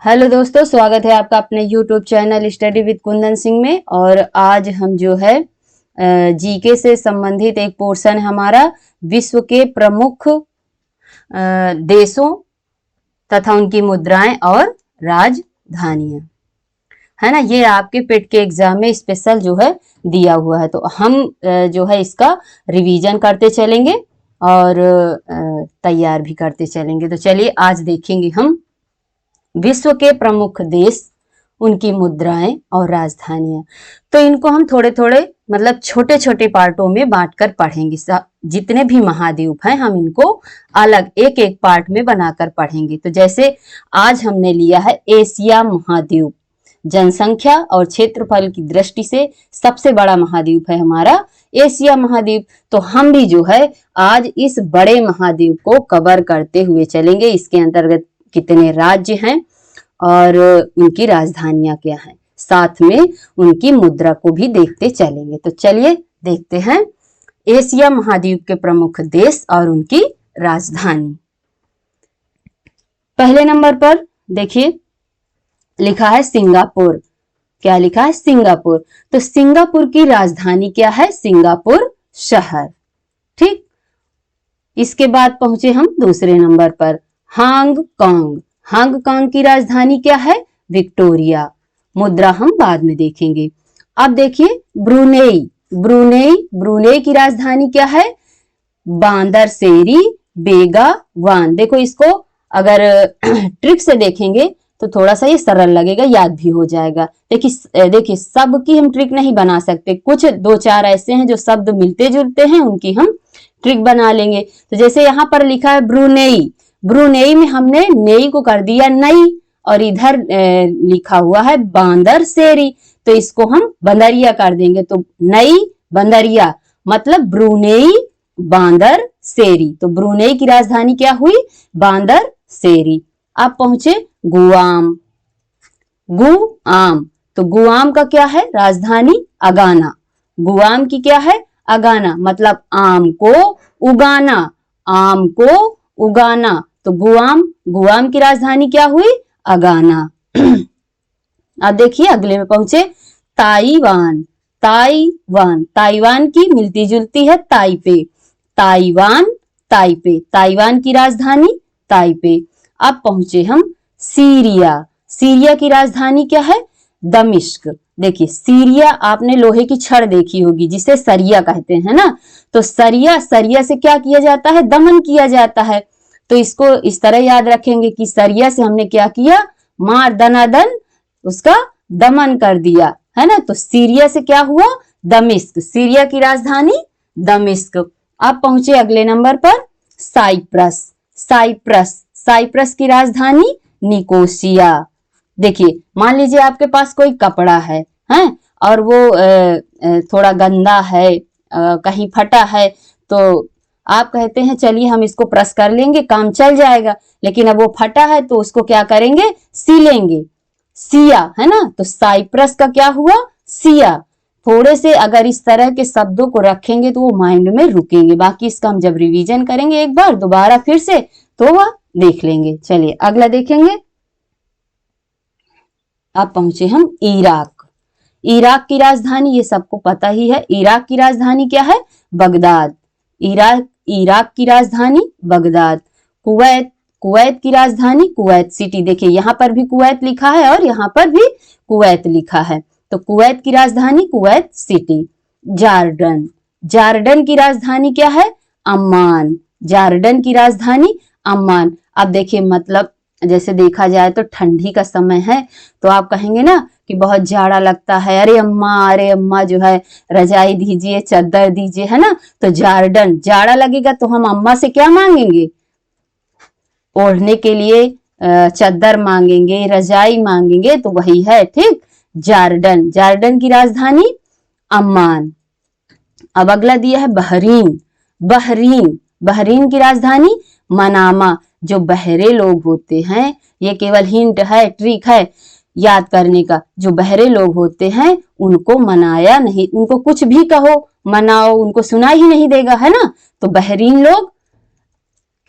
Hello दोस्तों, स्वागत है आपका अपने YouTube channel study with Kundan Singh में। और आज हम जो है जीके से संबंधित एक पोर्शन है हमारा, विश्व के प्रमुख देशों तथा उनकी मुद्राएं और राजधानियां, है ना। ये आपके पेट के एग्जाम में स्पेशल जो है दिया हुआ है, तो हम जो है इसका रिवीजन करते चलेंगे और तैयार भी करते चलेंगे। तो चलिए आज देखेंगे हम विश्व के प्रमुख देश, उनकी मुद्राएं और राजधानियां। तो इनको हम थोड़े थोड़े मतलब छोटे छोटे पार्टों में बांटकर पढ़ेंगे। जितने भी महाद्वीप हैं हम इनको अलग एक एक पार्ट में बनाकर पढ़ेंगे। तो जैसे आज हमने लिया है एशिया महाद्वीप, जनसंख्या और क्षेत्रफल की दृष्टि से सबसे बड़ा महाद्वीप है हमारा एशिया महाद्वीप। तो हम भी जो है आज इस बड़े महाद्वीप को कवर करते हुए चलेंगे। इसके अंतर्गत कितने राज्य हैं और उनकी राजधानियां क्या हैं, साथ में उनकी मुद्रा को भी देखते चलेंगे। तो चलिए देखते हैं एशिया महाद्वीप के प्रमुख देश और उनकी राजधानी। पहले नंबर पर देखिए लिखा है सिंगापुर। क्या लिखा है? सिंगापुर। तो सिंगापुर की राजधानी क्या है? सिंगापुर शहर। ठीक। इसके बाद पहुंचे हम दूसरे नंबर पर, हांगकांग। हांगकांग की राजधानी क्या है? विक्टोरिया। मुद्रा हम बाद में देखेंगे। अब देखिए ब्रुनेई। ब्रुनेई की राजधानी क्या है? बांदरसेरी बेगावान। देखो इसको अगर ट्रिक से देखेंगे तो थोड़ा सा ये सरल लगेगा, याद भी हो जाएगा। देखिए सबकी हम ट्रिक नहीं बना सकते, कुछ दो चार ऐसे हैं जो शब्द मिलते जुलते हैं, उनकी हम ट्रिक बना लेंगे। तो जैसे यहाँ पर लिखा है ब्रुनेई, ब्रुनेई में हमने नेई को कर दिया नई, और इधर लिखा हुआ है बांदरसेरी, तो इसको हम बंदरिया कर देंगे। तो नई बंदरिया मतलब ब्रुनेई बांदरसेरी। तो ब्रुनेई की राजधानी क्या हुई? बांदरसेरी। अब पहुंचे गुआम। गुआम, तो गुआम का क्या है? राजधानी अगाना। गुआम की क्या है? अगाना, मतलब आम को उगाना, आम को उगाना। तो गुआम की राजधानी क्या हुई? अगाना। अब देखिए अगले में पहुंचे ताइवान। ताइवान की मिलती जुलती है ताइपे। ताइवान की राजधानी ताइपे। अब पहुंचे हम सीरिया की राजधानी क्या है? दमिश्क। देखिए सीरिया आपने लोहे की छड़ देखी होगी जिसे सरिया कहते हैं ना, तो सरिया से क्या किया जाता है? दमन किया जाता है। तो इसको इस तरह याद रखेंगे कि सरिया से हमने क्या किया? मार दनादन उसका दमन कर दिया, है ना। तो सीरिया से क्या हुआ? दमिश्क। सीरिया की राजधानी दमिश्क। अब पहुंचे अगले नंबर पर साइप्रस की राजधानी निकोसिया। देखिए मान लीजिए आपके पास कोई कपड़ा है और वो थोड़ा गंदा है, कहीं फटा है, तो आप कहते हैं चलिए हम इसको प्रेस कर लेंगे, काम चल जाएगा। लेकिन अब वो फटा है तो उसको क्या करेंगे? सीलेंगे। सिया, है ना। तो साइप्रस का क्या हुआ? सिया। थोड़े से अगर इस तरह के शब्दों को रखेंगे तो वो माइंड में रुकेंगे। बाकी इसका हम जब रिवीजन करेंगे एक बार दोबारा फिर से तो वह देख लेंगे। चलिए अगला देखेंगे। अब पहुंचे हम इराक की राजधानी, ये सबको पता ही है। इराक की राजधानी क्या है? बगदाद। इराक की राजधानी बगदाद। कुवैत की राजधानी कुवैत सिटी। देखिए यहाँ पर भी कुवैत लिखा है और यहाँ पर भी कुवैत लिखा है, तो कुवैत की राजधानी कुवैत सिटी। जार्डन की राजधानी क्या है? अम्मान। जार्डन की राजधानी अम्मान। अब देखिए मतलब जैसे देखा जाए तो ठंडी का समय है, तो आप कहेंगे ना कि बहुत जाड़ा लगता है, अरे अम्मा जो है रजाई दीजिए, चादर दीजिए, है ना। तो जार्डन, जाड़ा लगेगा तो हम अम्मा से क्या मांगेंगे? ओढ़ने के लिए चादर मांगेंगे, रजाई मांगेंगे, तो वही है। ठीक। जार्डन की राजधानी अम्मान। अब अगला दिया है बहरीन की राजधानी मनामा। जो बहरे लोग होते हैं, ये केवल हिंट है, ट्रिक है याद करने का। जो बहरे लोग होते हैं उनको मनाया नहीं, उनको कुछ भी कहो, मनाओ, उनको सुना ही नहीं देगा, है ना। तो बहरीन लोग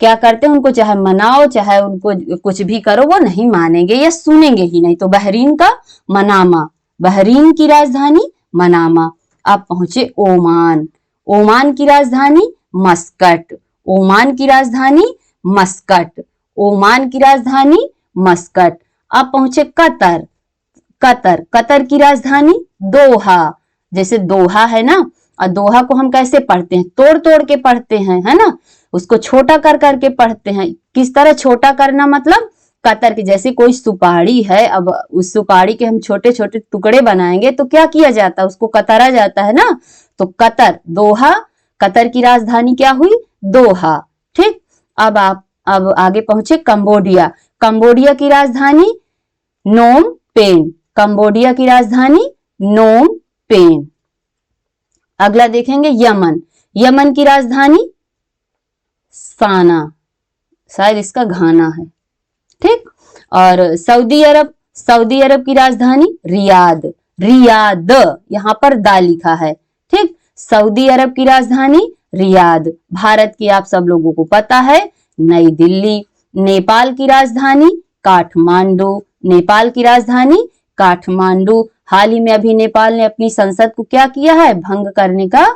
क्या करते हैं, उनको चाहे मनाओ चाहे उनको कुछ भी करो वो नहीं मानेंगे या सुनेंगे ही नहीं। तो बहरीन का मनामा, बहरीन की राजधानी मनामा। अब पहुंचे ओमान, ओमान की राजधानी मस्कट, ओमान की राजधानी मस्कट, ओमान की राजधानी मस्कट। अब पहुंचे कतर, कतर, कतर की राजधानी दोहा। जैसे दोहा है ना, और दोहा को हम कैसे पढ़ते हैं, तोड़ तोड़ के पढ़ते हैं, है ना, उसको छोटा कर करके पढ़ते हैं। किस तरह छोटा करना, मतलब कतर की, जैसे कोई सुपारी है, अब उस सुपारी के हम छोटे छोटे टुकड़े बनाएंगे तो क्या किया जाता है, उसको कतरा जाता है ना। तो कतर, दोहा, कतर की राजधानी क्या हुई, दोहा। ठीक, अब आगे पहुंचे कंबोडिया, कंबोडिया की राजधानी नोम पेन, कंबोडिया की राजधानी नोम पेन। अगला देखेंगे यमन, यमन की राजधानी साना, शायद इसका घाना है। ठीक, और सऊदी अरब, सऊदी अरब की राजधानी रियाद, रियाद, यहां पर दा लिखा है। ठीक, सऊदी अरब की राजधानी रियाद। भारत की आप सब लोगों को पता है नई दिल्ली। नेपाल की राजधानी काठमांडू, नेपाल की राजधानी काठमांडू। हाल ही में अभी नेपाल ने अपनी संसद को क्या किया है, भंग करने का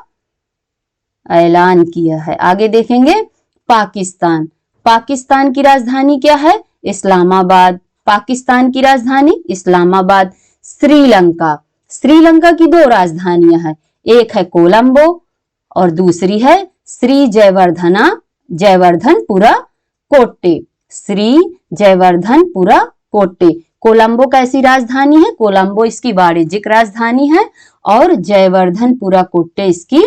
ऐलान किया है। आगे देखेंगे पाकिस्तान, पाकिस्तान की राजधानी क्या है, इस्लामाबाद, पाकिस्तान की राजधानी इस्लामाबाद। श्रीलंका, श्रीलंका की दो राजधानियां हैं, एक है कोलंबो और दूसरी है श्री जयवर्धना, जयवर्धनपुरा कोट्टे, श्री जयवर्धनपुरा कोट्टे। कोलंबो कैसी राजधानी है, कोलंबो इसकी वाणिज्यिक राजधानी है और जयवर्धनपुरा कोट्टे इसकी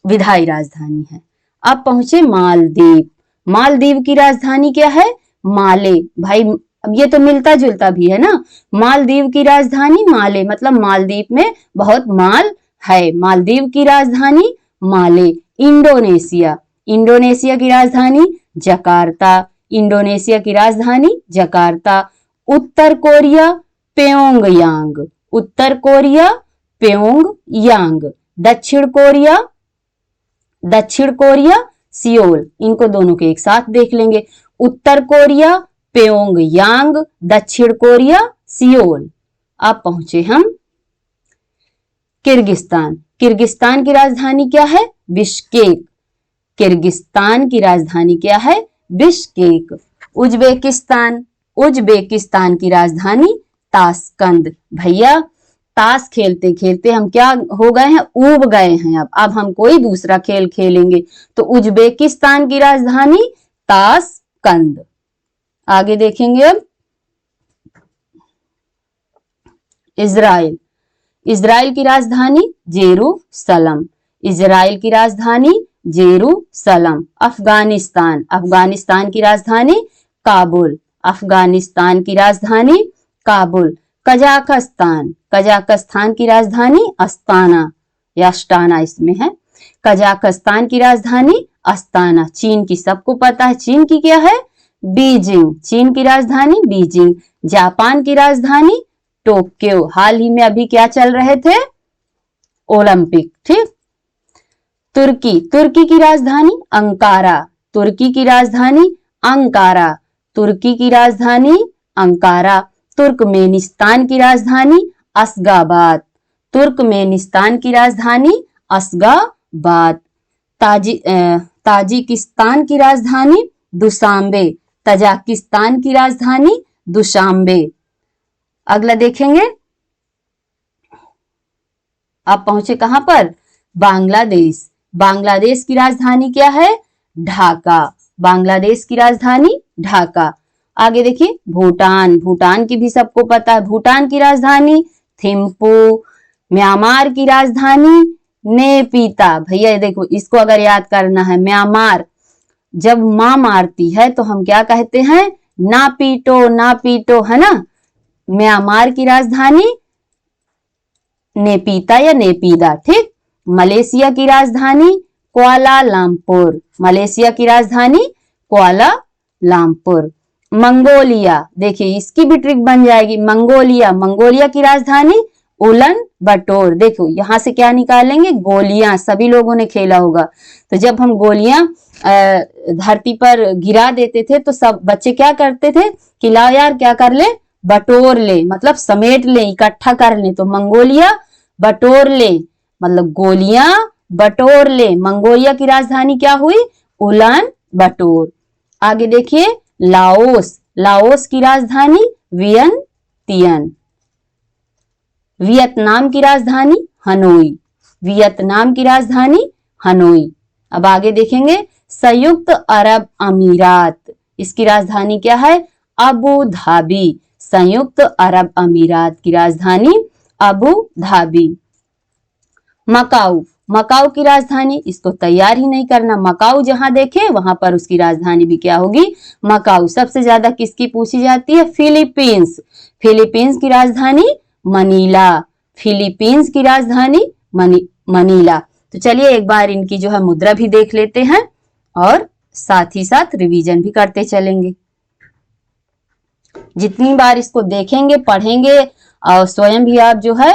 विधायी राजधानी है। अब पहुंचे मालदीव, मालदीव की राजधानी क्या है, माले। भाई अब ये तो मिलता जुलता भी है ना, मालदीव की राजधानी माले, मतलब मालदीव में बहुत माल है। मालदीव की राजधानी माले। इंडोनेशिया, इंडोनेशिया की राजधानी जकार्ता, इंडोनेशिया की राजधानी जकार्ता। उत्तर कोरिया प्योंगयांग, उत्तर कोरिया प्योंगयांग। दक्षिण कोरिया, दक्षिण कोरिया सियोल। इनको दोनों के एक साथ देख लेंगे, उत्तर कोरिया प्योंगयांग, दक्षिण कोरिया सियोल। अब पहुंचे हम किर्गिस्तान, किर्गिस्तान की राजधानी क्या है, बिश्केक, किर्गिस्तान की राजधानी क्या है, बिश्केक। उज्बेकिस्तान, उज्बेकिस्तान की राजधानी ताशकंद। भैया ताश खेलते खेलते हम क्या हो गए हैं, ऊब गए हैं। अब हम कोई दूसरा खेल खेलेंगे। तो उज्बेकिस्तान की राजधानी ताशकंद। आगे देखेंगे अब इजराइल, इजराइल की राजधानी जेरूसलम, इजराइल की राजधानी जेरूसलम। अफगानिस्तान, अफगानिस्तान की राजधानी काबुल, अफगानिस्तान की राजधानी काबुल। कजाकिस्तान, कजाकिस्तान की राजधानी अस्ताना या अस्ताना इसमें है। कजाकिस्तान की राजधानी अस्ताना। चीन की सबको पता है, चीन की क्या है, बीजिंग, चीन की राजधानी बीजिंग। जापान की राजधानी टोक्यो। हाल ही में अभी क्या चल रहे थे, ओलंपिक। ठीक, तुर्की, तुर्की की राजधानी अंकारा, तुर्की की राजधानी अंकारा, तुर्की की राजधानी अंकारा। तुर्कमेनिस्तान की राजधानी अशगाबाद, तुर्कमेनिस्तान की राजधानी अशगाबाद। ताजिकिस्तान की राजधानी दुशांबे, तजाकिस्तान की राजधानी दुशांबे। अगला देखेंगे, अब पहुंचे कहां पर, बांग्लादेश, बांग्लादेश की राजधानी क्या है, ढाका, बांग्लादेश की राजधानी ढाका। आगे देखिए भूटान, भूटान की भी सबको पता है, भूटान की राजधानी थिम्पू। म्यांमार की राजधानी नेपीता। भैया देखो इसको अगर याद करना है, म्यांमार जब मां मारती है तो हम क्या कहते हैं, ना पीटो ना पीटो, है ना। म्यांमार की राजधानी नेपीता या नेपीदा। ठीक, मलेशिया की राजधानी कुआलालंपुर, मलेशिया की राजधानी कुआलालंपुर। मंगोलिया, देखिए इसकी भी ट्रिक बन जाएगी, मंगोलिया, मंगोलिया की राजधानी उलन बटोर। देखो यहां से क्या निकालेंगे, गोलियां, सभी लोगों ने खेला होगा। तो जब हम गोलियां धरती पर गिरा देते थे तो सब बच्चे क्या करते थे कि लाओ यार क्या कर ले, बटोर ले, मतलब समेट ले, इकट्ठा कर ले। तो मंगोलिया बटोर ले मतलब गोलियां बटोर ले। मंगोलिया की राजधानी क्या हुई? उलान बटोर। आगे देखिए लाओस, लाओस की राजधानी वियंतियन। वियतनाम की राजधानी हनोई, वियतनाम की राजधानी हनोई। अब आगे देखेंगे संयुक्त अरब अमीरात, इसकी राजधानी क्या है? Abu Dhabi. संयुक्त अरब अमीरात की राजधानी अबू धाबी। मकाऊ, मकाऊ की राजधानी, इसको तैयार ही नहीं करना, मकाऊ जहां देखे वहां पर उसकी राजधानी भी क्या होगी? मकाऊ। सबसे ज्यादा किसकी पूछी जाती है? फिलीपींस। फिलीपींस की राजधानी मनीला, फिलीपींस की राजधानी मनीला। तो चलिए एक बार इनकी जो है मुद्रा भी देख लेते हैं और साथ ही साथ रिवीजन भी करते चलेंगे। जितनी बार इसको देखेंगे पढ़ेंगे और स्वयं भी आप जो है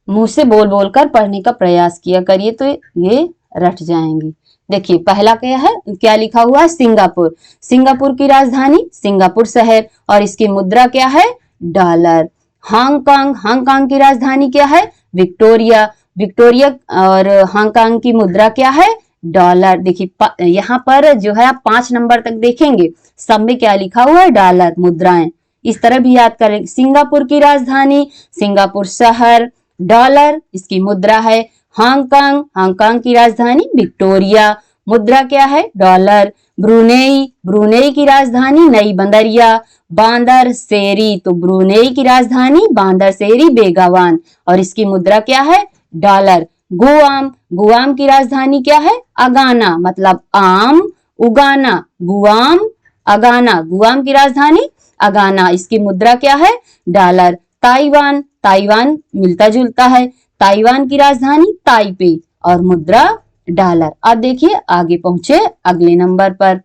मुंह से बोल बोल कर पढ़ने का प्रयास किया करिए तो ये रट जाएंगे। देखिए पहला क्या है, क्या लिखा हुआ है? सिंगापुर। सिंगापुर की राजधानी सिंगापुर शहर और इसकी मुद्रा क्या है? डॉलर। हांगकांग, हांगकांग की राजधानी क्या है? विक्टोरिया। विक्टोरिया और हांगकांग की मुद्रा क्या है? डॉलर। देखिए यहाँ पर जो है आप 5 नंबर तक देखेंगे सब में क्या लिखा हुआ है? डॉलर मुद्राएं। इस तरह भी याद करें। सिंगापुर की राजधानी सिंगापुर शहर, डॉलर इसकी मुद्रा है। हांगकांग, हांगकांग की राजधानी विक्टोरिया, मुद्रा क्या है? डॉलर। ब्रुनेई, ब्रुनेई की राजधानी नई बंदरिया। बांदर सेरी, तो ब्रुनेई की राजधानी बांदर सेरी बेगावान और इसकी मुद्रा क्या है? डॉलर। गुआम, गुआम की राजधानी क्या है? अगाना, मतलब आम उगाना, गुआम अगाना, गुआम की राजधानी अगाना, इसकी मुद्रा क्या है? डॉलर। ताइवान, ताइवान मिलता जुलता है, ताइवान की राजधानी ताइपे और मुद्रा डॉलर। अब देखिए आगे पहुंचे अगले नंबर पर।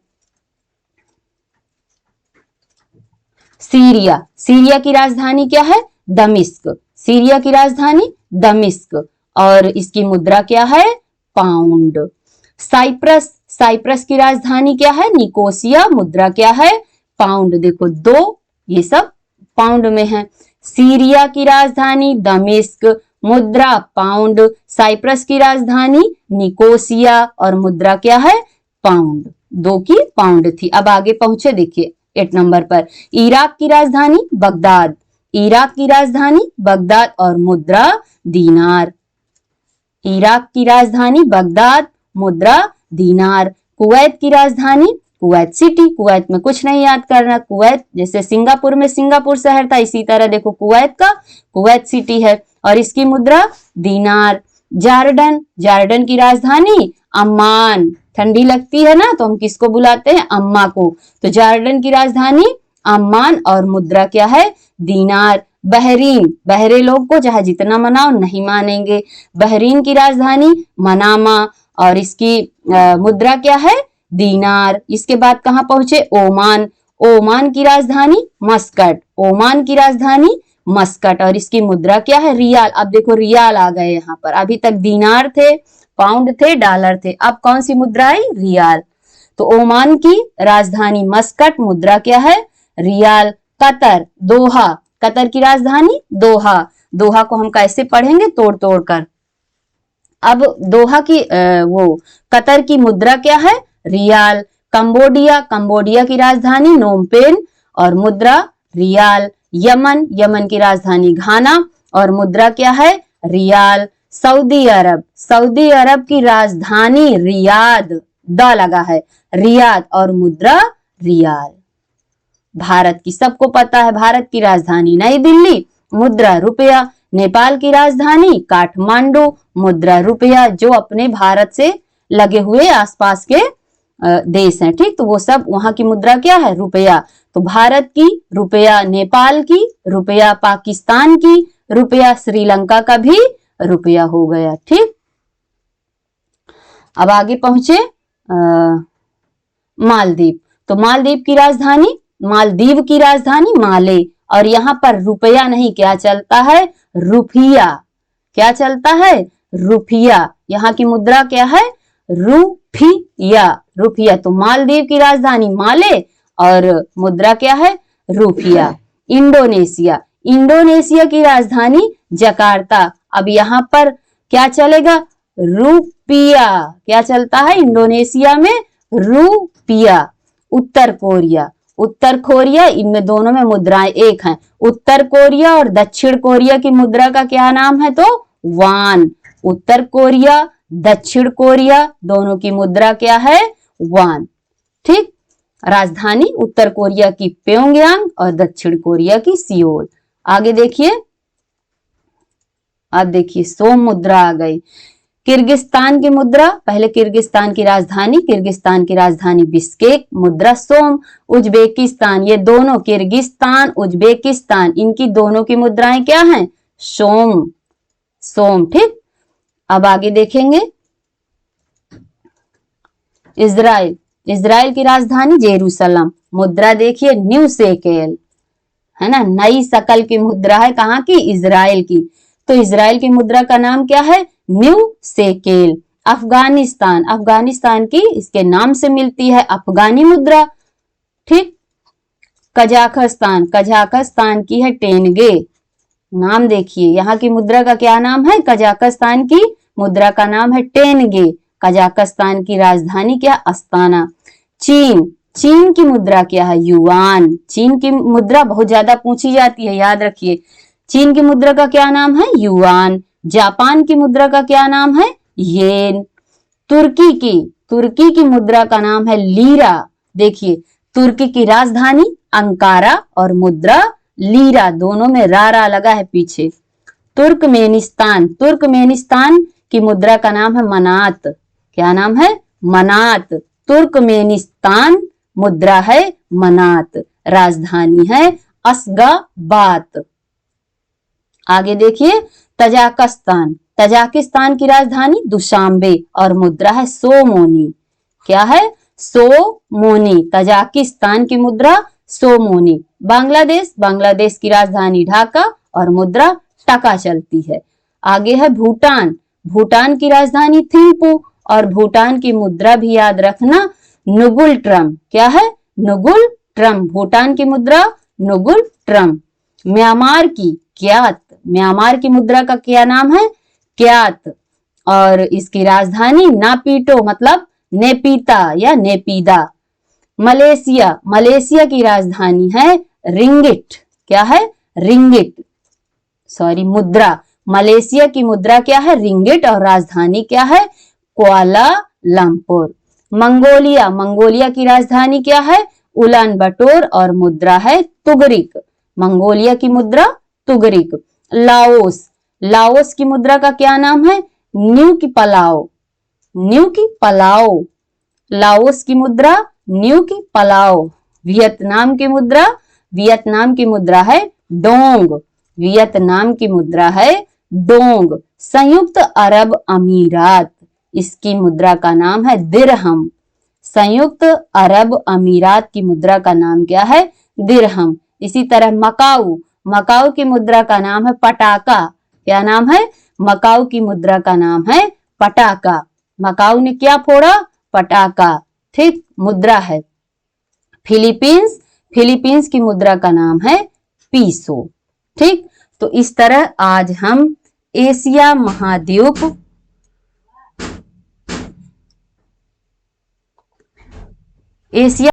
सीरिया, सीरिया की राजधानी क्या है? दमिश्क, सीरिया की राजधानी दमिश्क और इसकी मुद्रा क्या है? पाउंड। साइप्रस, साइप्रस की राजधानी क्या है? निकोसिया, मुद्रा क्या है? पाउंड। देखो दो ये सब पाउंड में है। सीरिया की राजधानी दमिश्क, मुद्रा पाउंड। साइप्रस की राजधानी निकोसिया और मुद्रा क्या है? पाउंड। दो की पाउंड थी। अब आगे पहुंचे देखिए 8 नंबर पर। इराक की राजधानी बगदाद, इराक की राजधानी बगदाद और मुद्रा दीनार। इराक की राजधानी बगदाद, मुद्रा दीनार। कुवैत की राजधानी कुवैत सिटी, कुवैत में कुछ नहीं याद करना। कुवैत जैसे सिंगापुर में सिंगापुर शहर था इसी तरह देखो कुवैत का कुवैत सिटी है और इसकी मुद्रा दीनार। जॉर्डन, जॉर्डन की राजधानी अम्मान। ठंडी लगती है ना तो हम किसको बुलाते हैं? अम्मा को। तो जॉर्डन की राजधानी अम्मान और मुद्रा क्या है? दीनार। बहरीन, बहरे लोग को चाहे जितना मनाओ नहीं मानेंगे। बहरीन की राजधानी मनामा और इसकी मुद्रा क्या है? दीनार। इसके बाद कहां पहुंचे? ओमान, ओमान की राजधानी मस्कट, ओमान की राजधानी मस्कट और इसकी मुद्रा क्या है? रियाल। अब देखो रियाल आ गए यहाँ पर, अभी तक दीनार थे, पाउंड थे, डॉलर थे, अब कौन सी मुद्रा आई? रियाल। तो ओमान की राजधानी मस्कट, मुद्रा क्या है? रियाल। कतर, दोहा, कतर की राजधानी दोहा। दोहा को हम कैसे पढ़ेंगे? तोड़ तोड़ कर। अब दोहा की वो कतर की मुद्रा क्या है? रियाल। कंबोडिया, कंबोडिया की राजधानी नोमपेन और मुद्रा रियाल। यमन, यमन की राजधानी घाना और मुद्रा क्या है? रियाल। सऊदी अरब, सऊदी अरब की राजधानी रियाद, द लगा है, रियाद और मुद्रा रियाल। भारत की सबको पता है, भारत की राजधानी नई दिल्ली, मुद्रा रुपया। नेपाल की राजधानी काठमांडू, मुद्रा रुपया। जो अपने भारत से लगे हुए आसपास के देश हैं, ठीक, तो वो सब वहां की मुद्रा क्या है? रुपया। तो भारत की रुपया, नेपाल की रुपया, पाकिस्तान की रुपया, श्रीलंका का भी रुपया हो गया, ठीक। अब आगे पहुंचे मालदीव। तो मालदीव की राजधानी, मालदीव की राजधानी माले और यहाँ पर रुपया नहीं, क्या चलता है? रुपया। क्या चलता है? रुपया। यहाँ की मुद्रा क्या है? रुफिया। रुफिया तो मालदीव की राजधानी माले और मुद्रा क्या है? रुफिया। इंडोनेशिया, इंडोनेशिया की राजधानी जकार्ता। अब यहाँ पर क्या चलेगा? रुपया। क्या चलता है इंडोनेशिया में? रुपया। उत्तर कोरिया, उत्तर कोरिया, इनमें दोनों में मुद्राएं एक हैं। उत्तर कोरिया और दक्षिण कोरिया की मुद्रा का क्या नाम है? तो वान। उत्तर कोरिया, दक्षिण कोरिया दोनों की मुद्रा क्या है? वान। ठीक। राजधानी उत्तर कोरिया की प्योंगयांग और दक्षिण कोरिया की सियोल। आगे देखिए, अब देखिए सोम मुद्रा आ गई। किर्गिस्तान की मुद्रा, पहले किर्गिस्तान की राजधानी बिश्केक, मुद्रा सोम। उज्बेकिस्तान, ये दोनों किर्गिस्तान उज्बेकिस्तान इनकी दोनों की मुद्राएं क्या हैं? सोम। सोम। ठीक। अब आगे देखेंगे, इजराइल, इजराइल की राजधानी जेरूसलम, मुद्रा देखिए न्यू शेकेल, है ना, नई शकल की मुद्रा है। कहाँ की? इजराइल की। तो इजराइल की मुद्रा का नाम क्या है? New shekel. अफगानिस्तान, अफगानिस्तान की इसके नाम से मिलती है अफगानी मुद्रा। ठीक। कजाकिस्तान, कजाकिस्तान की है टेनगे। नाम देखिए, यहाँ की मुद्रा का क्या नाम है? कजाकिस्तान की मुद्रा का नाम है टेनगे। कजाकिस्तान की राजधानी क्या? अस्ताना। चीन, चीन की मुद्रा क्या है? युआन। चीन की मुद्रा बहुत ज्यादा पूछी जाती है, याद रखिए। चीन की मुद्रा का क्या नाम है? युआन। जापान की मुद्रा का क्या नाम है? येन। तुर्की की मुद्रा का नाम है लीरा। देखिए, तुर्की की राजधानी अंकारा और मुद्रा लीरा, दोनों में रा लगा है पीछे। तुर्कमेनिस्तान, तुर्कमेनिस्तान की मुद्रा का नाम है मनात। क्या नाम है? मनात। तुर्कमेनिस्तान, मुद्रा है मनात, राजधानी है अशगाबाद। आगे देखिए, तजाकिस्तान, तजाकिस्तान की राजधानी दुशांबे और मुद्रा है सोमोनी। क्या है? सोमोनी। तजाकिस्तान की मुद्रा सोमोनी। बांग्लादेश, बांग्लादेश की राजधानी ढाका और मुद्रा टका चलती है। आगे है भूटान, भूटान की राजधानी थिम्पू और भूटान की मुद्रा भी याद रखना नुगुल ट्रम। क्या है? नुगुल ट्रम। भूटान की मुद्रा नुगुल ट्रम। म्यांमार की क्यात, म्यांमार की मुद्रा का क्या नाम है? क्यात और इसकी राजधानी नापीटो मतलब नेपीता या नेपीदा। मलेशिया, मलेशिया की राजधानी है रिंगिट। क्या है? रिंगिट। सॉरी, मुद्रा। मलेशिया की मुद्रा क्या है? रिंगिट और राजधानी क्या है? कुआलालंपुर। मंगोलिया, मंगोलिया की राजधानी क्या है? उलान बटोर और मुद्रा है तुगरिक। मंगोलिया की मुद्रा तुगरिक। लाओस, लाओस की मुद्रा का क्या नाम है? न्यू की पलाओ, न्यू की पलाओ। लाओस की मुद्रा न्यू की पलाओ। वियतनाम की मुद्रा, वियतनाम की मुद्रा है डोंग, वियतनाम की मुद्रा है डोंग। संयुक्त अरब अमीरात, इसकी मुद्रा का नाम है दिरहम। संयुक्त अरब अमीरात की मुद्रा का नाम क्या है? दिरहम। इसी तरह मकाऊ, मकाऊ की मुद्रा का नाम है पटाका। क्या नाम है? मकाऊ की मुद्रा का नाम है पटाका। मकाऊ ने क्या फोड़ा? पटाका। ठीक, मुद्रा है। फिलीपींस, फिलीपींस की मुद्रा का नाम है पीसो। ठीक, तो इस तरह आज हम एशिया महाद्वीप एशिया